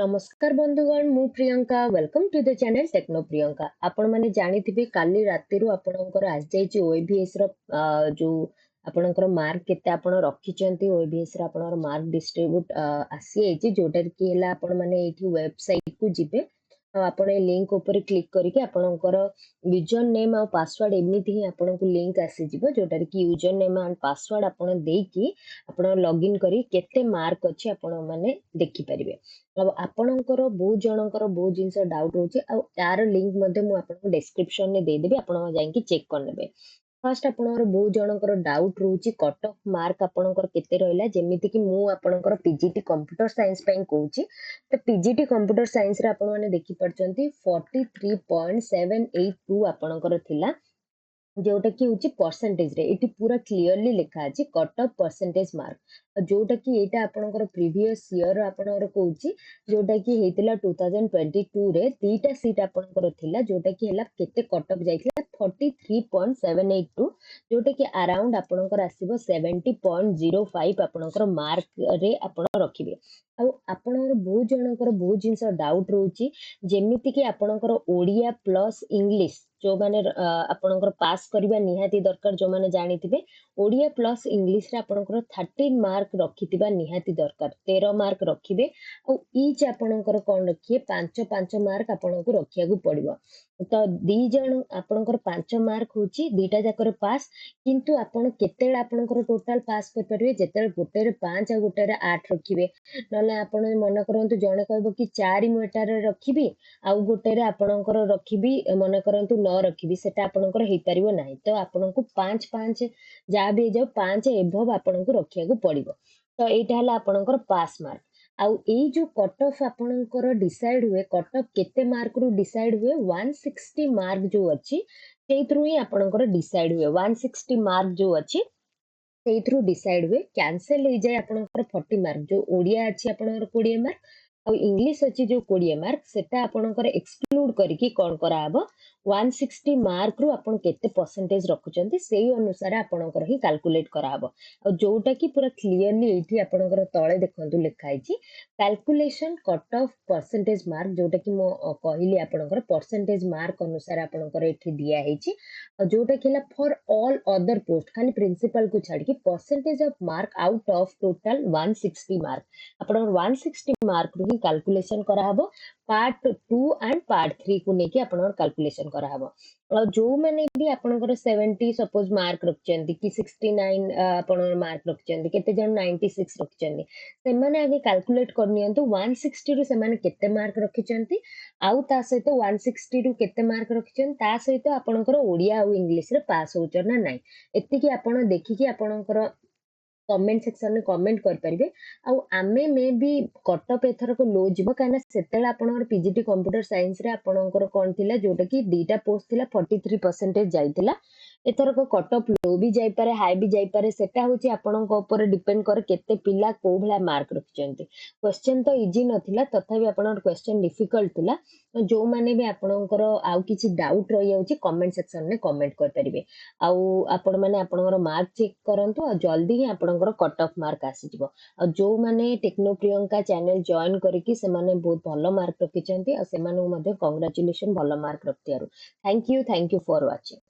नमस्कार बंधुगण मु Priyanka welcome to the channel techno Priyanka. आपण माने जानिथिबे काली रातिरु आपणकर आस जाईची ओएबीएस रो जो आपणकर मार्क केते आपण रखिचंती ओएबीएस रो आपणकर मार्क डिस्ट्रीब्यूट आसी आइची जोटा कि हैला आपण माने एठी वेबसाइट को जिबे आपण ए लिंक ऊपर क्लिक करके आपणकर यूजर नेम और पासवर्ड एमिति ही आपनको लिंक आसी जिवो जोटा कि यूजर नेम एंड पासवर्ड आपण देकी आपण लॉगिन करी केते मार्क अछि आपण माने देखि परिबे। अब आपणकर बहुत जनकर बहुत जिनस डाउट रोचे आ यार लिंक मध्ये मु आपनको डिस्क्रिप्शन में दे देबी आपण जाईकी चेक कर लेबे। फर्स्ट आपणकर बहुत जनकर डाउट रोची कट ऑफ मार्क आपणकर केते रहला जेमिति कि मु आपणकर पीजीटी कंप्यूटर साइंस पई कहूची। तो पीजीटी कंप्यूटर साइंस रे आपण माने देखि परचंती 43.782 आपणकर थिला जोटा कि होची परसेंटेज रे एटी पूरा क्लियरली लिखा अछि कट ऑफ परसेंटेज मार्क जोटा कि एटा आपनकर प्रीवियस ईयर आपनकर कहूची जोटा कि हेतिला 2022 रे तीटा सीट आपनकर थिला जोटा कि हैला केते कट ऑफ जाइथिला 43.782 जोटा कि अराउंड आपनकर आसीबो 70.05 आपनकर मार्क रे आपण रखिबे। आ आपनकर बहुत जनकर बहुत जिंस डाउट रोची जेमिति कि आपनकर ओडिया प्लस इंग्लिश जो माने आपनकर पास करबा निहाती दरकार जो माने जानिथिबे ओडिया प्लस इंग्लिश रे आपनकर 13 मार्क रखितिबा निहाती दरकार 13 मार्क रखिबे और ईच आपनकर कोन रखिए 5 मार्क आपनको रखिया को पड़िबो। तो दी जण आपनकर 5 मार्क होची दीटा जाकर पास किंतु आपण केतेला आपनकर टोटल पास कर परबे जेतेल गोटे रे 5 आ गोटे रे 8 रखिबे नले आपण मन करंतु जणे कहबो कि 4 मु एटारे रखिबी आ गोटे रे आपनकर रखिबी मन करंतु 9 रखिबी सेटा आपनकर हेइ परिबो नाही। तो आपनको 5 जा भी जाओ 5 एभव आपनको रखिया को पड़िबो। तो एटा हला आपनकर पास मार्क आउ एई जो कट ऑफ आपनकर डिसाइड हुए कट ऑफ केते मार्क रु डिसाइड हुए 160 मार्क जो अछि सेइथरु ही आपनकर डिसाइड हुए 160 मार्क जो अछि सेइथरु डिसाइड हुए कैंसिल हो जाए आपनकर 40 मार्क जो ओडिया अछि आपनकर 20 मार्क और इंग्लिश अछि जो 20 मार्क सेटा आपनकर एक्सक्लूड करके कोन करा हबो 160 मार्क रु आपण केते परसेंटेज रखुचंती सेही अनुसार आपनकर ही कैलकुलेट करा हबो। और जोटा कि पूरा क्लियरली एठी आपनकर तळे देखंतु लिखा आइछि calculation cut off percentage mark जोटा कि मो कहिली आपनकर परसेंटेज मार्क अनुसार आपनकर एठी दिया हेछि और जोटा कि फॉर ऑल अदर पोस्ट खाली प्रिंसिपल को छाड़ के percentage of mark out of total 160 mark आपनकर 160 मार्क रु ही कैलकुलेशन करा हबो पार्ट 2 एंड पार्ट 3 को लेके आपनकर कैलकुलेशन करा हबो। और जो माने भी आपनकर 70 सपोज मार्क रखचंती कि 69 आपनकर मार्क रखचंती केते जन 96 रखचंती से माने आगे कैलकुलेट करनियंतु 160 रु से माने केते मार्क रखिचंती आउ ता सहित 160 रु केते मार्क रखिचंती ता सहित आपनकर ओडिया और इंग्लिश रे पास होचर ना नाही एति कि आपण देखि कि आपनकर कमेंट सेक्शन में कमेंट कर परिबे। आउ आमे में भी कट ऑफ एथर को लो जिवो काना सेतेला आपनकर पीजीटी कंप्यूटर साइंस रे आपनकर कोन थिला जोटा कि दीटा पोस्ट थिला 43% जाइतिला एथर को कट ऑफ लो भी जाई पारे हाई भी जाई पारे सेटा होची आपनक ऊपर डिपेंड करे केते पिला को भला मार्क रखचंती। क्वेश्चन तो इजी नथिला तथापि आपनकर क्वेश्चन डिफिकल्ट थिला जो माने भी आपनकर आउ किछि डाउट रहि जाउची कमेंट सेक्शन में कमेंट कर परिबे। आउ आपण माने आपनकर मार्क चेक करंतु और जल्दी ही आपनकर कट ऑफ मार्क आसी जिवो। और जो माने टेक्नो प्रियंका चैनल जॉइन करके से माने बहुत भलो मार्क रखिचंती और से माने मध्ये कांग्रेचुलेशन भलो मार्क रखतियारु। Thank you for watching.